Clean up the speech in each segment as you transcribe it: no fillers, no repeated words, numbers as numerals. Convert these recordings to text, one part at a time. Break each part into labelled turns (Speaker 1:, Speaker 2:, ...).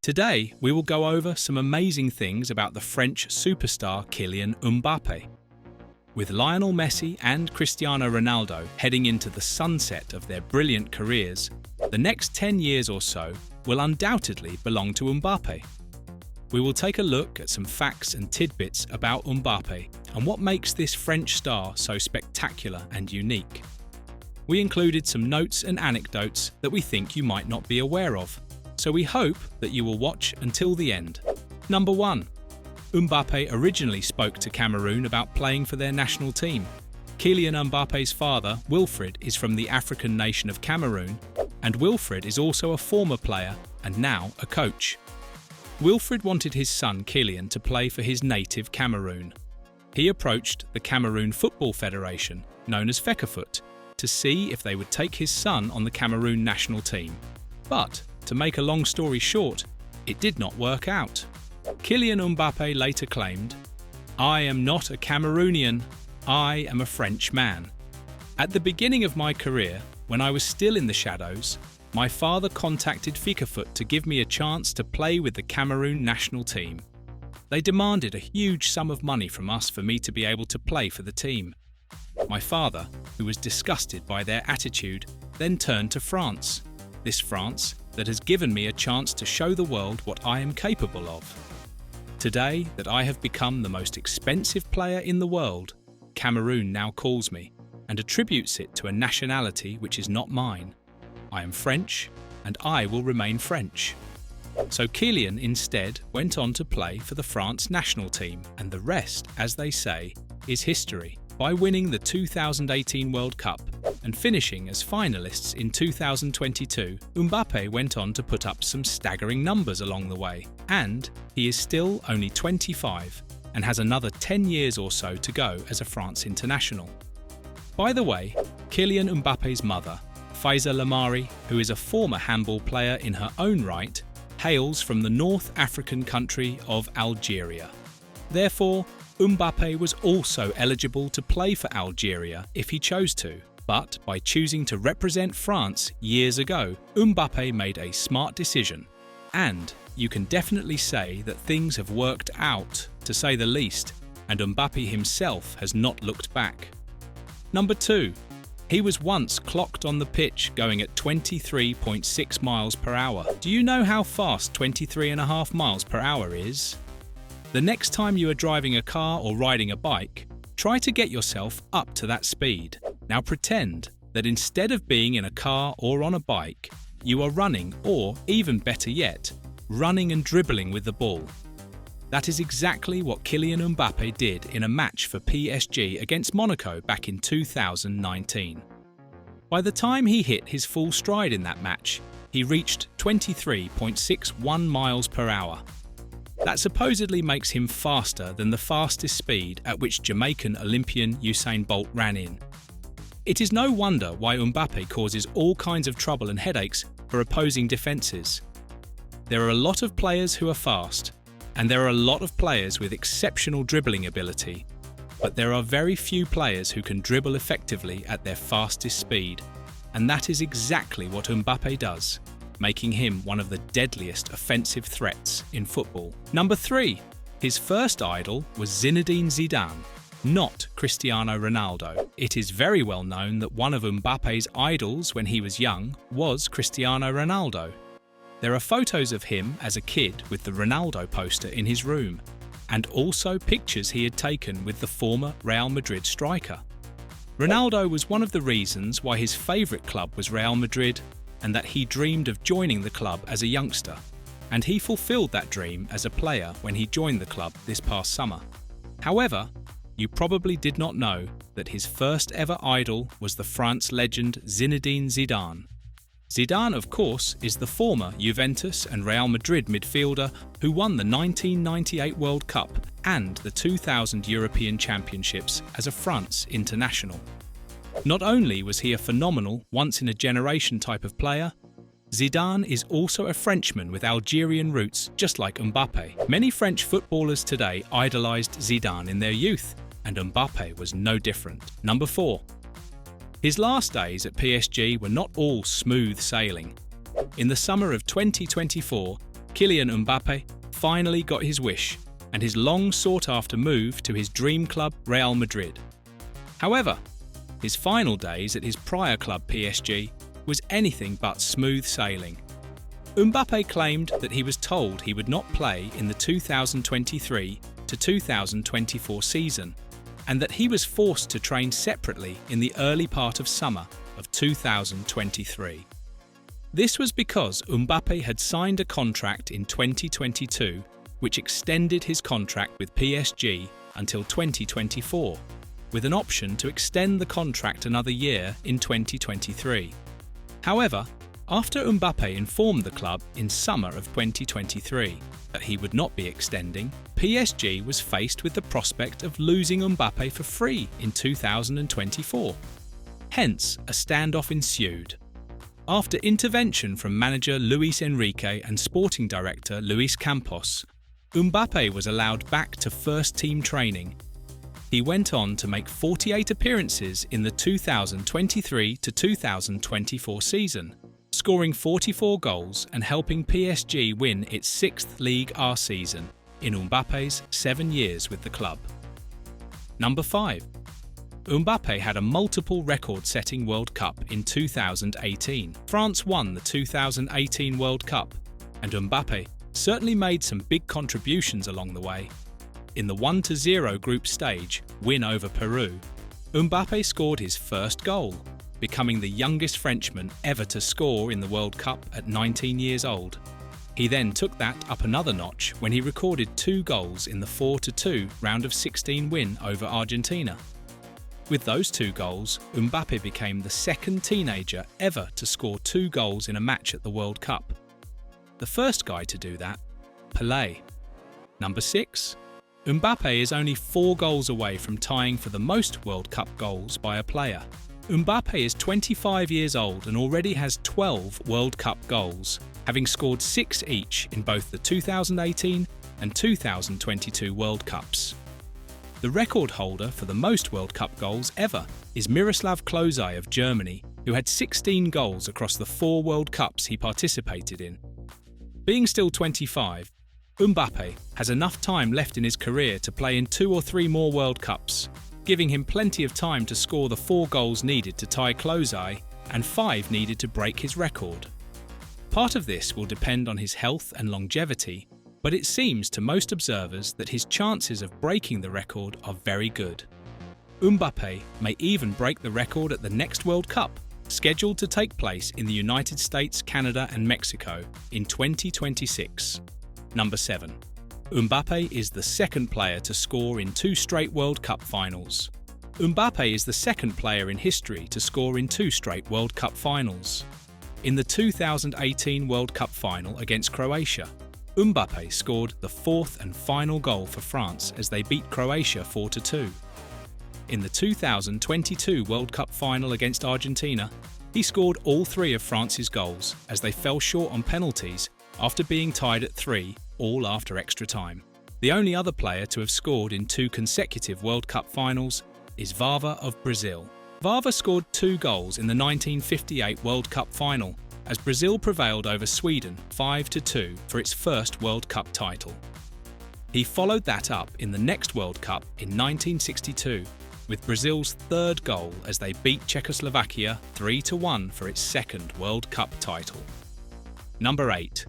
Speaker 1: Today, we will go over some amazing things about the French superstar Kylian Mbappe. With Lionel Messi and Cristiano Ronaldo heading into the sunset of their brilliant careers, the next 10 years or so will undoubtedly belong to Mbappe. We will take a look at some facts and tidbits about Mbappe and what makes this French star so spectacular and unique. We included some notes and anecdotes that we think you might not be aware of, so we hope that you will watch until the end. Number 1. Mbappe originally spoke to Cameroon about playing for their national team. Kylian Mbappe's father, Wilfred, is from the African nation of Cameroon, and Wilfred is also a former player and now a coach. Wilfred wanted his son Kylian to play for his native Cameroon. He approached the Cameroon Football Federation, known as Fecafoot, to see if they would take his son on the Cameroon national team. But, to make a long story short, it did not work out. Kylian Mbappe later claimed, "I am not a Cameroonian, I am a French man. At the beginning of my career, when I was still in the shadows, my father contacted Fecafoot to give me a chance to play with the Cameroon national team. They demanded a huge sum of money from us for me to be able to play for the team. My father, who was disgusted by their attitude, then turned to France. This France that has given me a chance to show the world what I am capable of. Today, that I have become the most expensive player in the world, Cameroon now calls me and attributes it to a nationality which is not mine. I am French, and I will remain French." So Kylian instead went on to play for the France national team, and the rest, as they say, is history. By winning the 2018 World Cup and finishing as finalists in 2022, Mbappe went on to put up some staggering numbers along the way, and he is still only 25 and has another 10 years or so to go as a France international. By the way, Kylian Mbappe's mother, Faiza Lamari, who is a former handball player in her own right, hails from the North African country of Algeria. Therefore, Mbappe was also eligible to play for Algeria if he chose to, but by choosing to represent France years ago, Mbappe made a smart decision. And you can definitely say that things have worked out, to say the least, and Mbappe himself has not looked back. Number 2. He was once clocked on the pitch going at 23.6 miles per hour. Do you know how fast 23.5 miles per hour is? The next time you are driving a car or riding a bike, try to get yourself up to that speed. Now pretend that instead of being in a car or on a bike, you are running, or even better yet, running and dribbling with the ball. That is exactly what Kylian Mbappe did in a match for PSG against Monaco back in 2019. By the time he hit his full stride in that match, he reached 23.61 miles per hour. That supposedly makes him faster than the fastest speed at which Jamaican Olympian Usain Bolt ran in. It is no wonder why Mbappe causes all kinds of trouble and headaches for opposing defences. There are a lot of players who are fast, and there are a lot of players with exceptional dribbling ability, but there are very few players who can dribble effectively at their fastest speed, and that is exactly what Mbappe does, making him one of the deadliest offensive threats in football. Number 3. His first idol was Zinedine Zidane, not Cristiano Ronaldo. It is very well known that one of Mbappe's idols when he was young was Cristiano Ronaldo. There are photos of him as a kid with the Ronaldo poster in his room, and also pictures he had taken with the former Real Madrid striker. Ronaldo was one of the reasons why his favourite club was Real Madrid, and that he dreamed of joining the club as a youngster, and he fulfilled that dream as a player when he joined the club this past summer. However, you probably did not know that his first ever idol was the France legend Zinedine Zidane. Zidane, of course, is the former Juventus and Real Madrid midfielder who won the 1998 World Cup and the 2000 European Championships as a France international. Not only was he a phenomenal, once-in-a-generation type of player, Zidane is also a Frenchman with Algerian roots, just like Mbappe. Many French footballers today idolised Zidane in their youth, and Mbappe was no different. Number 4. His last days at PSG were not all smooth sailing. In the summer of 2024, Kylian Mbappe finally got his wish and his long sought-after move to his dream club Real Madrid. However, his final days at his prior club PSG was anything but smooth sailing. Mbappe claimed that he was told he would not play in the 2023 to 2024 season and that he was forced to train separately in the early part of summer of 2023. This was because Mbappe had signed a contract in 2022 which extended his contract with PSG until 2024, with an option to extend the contract another year in 2023. However, after Mbappe informed the club in summer of 2023 that he would not be extending, PSG was faced with the prospect of losing Mbappe for free in 2024. Hence, a standoff ensued. After intervention from manager Luis Enrique and sporting director Luis Campos, Mbappe was allowed back to first-team training. He went on to make 48 appearances in the 2023 to 2024 season, scoring 44 goals and helping PSG win its 6th Ligue 1 season in Mbappe's 7 years with the club. Number 5. Mbappe had a multiple record-setting World Cup in 2018. France won the 2018 World Cup, and Mbappe certainly made some big contributions along the way. In the 1-0 group stage win over Peru, Mbappe scored his first goal, becoming the youngest Frenchman ever to score in the World Cup at 19 years old. He then took that up another notch when he recorded 2 goals in the 4-2 round of 16 win over Argentina. With those 2 goals, Mbappe became the second teenager ever to score 2 goals in a match at the World Cup. The first guy to do that, Pelé. Number 6. Mbappe is only 4 goals away from tying for the most World Cup goals by a player. Mbappe is 25 years old and already has 12 World Cup goals, having scored 6 each in both the 2018 and 2022 World Cups. The record holder for the most World Cup goals ever is Miroslav Klose of Germany, who had 16 goals across the 4 World Cups he participated in. Being still 25, Mbappe has enough time left in his career to play in 2 or 3 more World Cups, giving him plenty of time to score the 4 goals needed to tie Klose and 5 needed to break his record. Part of this will depend on his health and longevity, but it seems to most observers that his chances of breaking the record are very good. Mbappe may even break the record at the next World Cup, scheduled to take place in the United States, Canada and Mexico in 2026. Number 7. Mbappe is the second player to score in 2 straight World Cup finals. Mbappe is the second player in history to score in 2 straight World Cup finals. In the 2018 World Cup final against Croatia, Mbappe scored the 4th and final goal for France as they beat Croatia 4-2. In the 2022 World Cup final against Argentina, he scored all 3 of France's goals as they fell short on penalties after being tied at 3, all after extra time. The only other player to have scored in 2 consecutive World Cup finals is Vava of Brazil. Vava scored 2 goals in the 1958 World Cup final as Brazil prevailed over Sweden 5-2 for its first World Cup title. He followed that up in the next World Cup in 1962 with Brazil's 3rd goal as they beat Czechoslovakia 3-1 for its 2nd World Cup title. Number 8.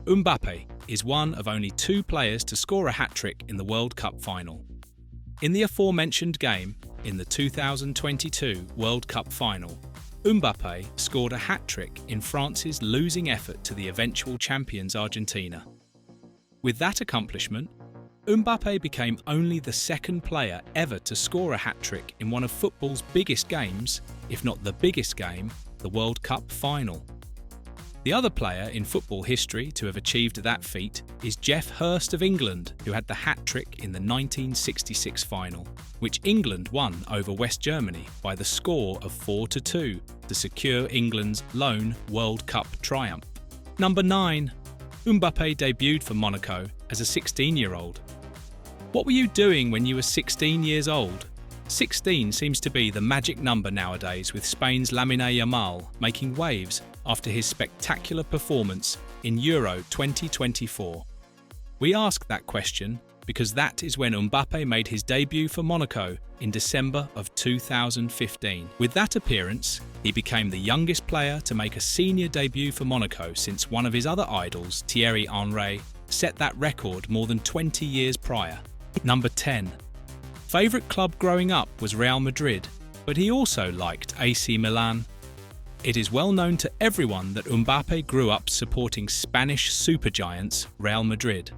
Speaker 1: Mbappe is one of only 2 players to score a hat-trick in the World Cup final. In the aforementioned game, in the 2022 World Cup final, Mbappe scored a hat-trick in France's losing effort to the eventual champions Argentina. With that accomplishment, Mbappe became only the 2nd player ever to score a hat-trick in one of football's biggest games, if not the biggest game, the World Cup final. The other player in football history to have achieved that feat is Geoff Hurst of England, who had the hat-trick in the 1966 final, which England won over West Germany by the score of 4-2 to secure England's lone World Cup triumph. Number 9. Mbappe debuted for Monaco as a 16-year-old. What were you doing when you were 16 years old? 16 seems to be the magic number nowadays, with Spain's Lamine Yamal making waves after his spectacular performance in Euro 2024? We ask that question because that is when Mbappe made his debut for Monaco in December of 2015. With that appearance, he became the youngest player to make a senior debut for Monaco since one of his other idols, Thierry Henry, set that record more than 20 years prior. Number 10. Favourite club growing up was Real Madrid, but he also liked AC Milan. It is well known to everyone that Mbappe grew up supporting Spanish supergiants Real Madrid.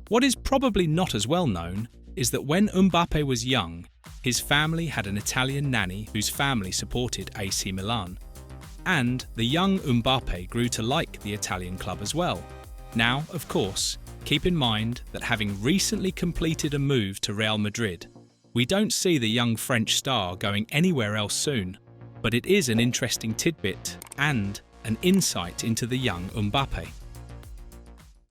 Speaker 1: What is probably not as well known is that when Mbappe was young, his family had an Italian nanny whose family supported AC Milan. And the young Mbappe grew to like the Italian club as well. Now, of course, keep in mind that having recently completed a move to Real Madrid, we don't see the young French star going anywhere else soon, but it is an interesting tidbit and an insight into the young Mbappe.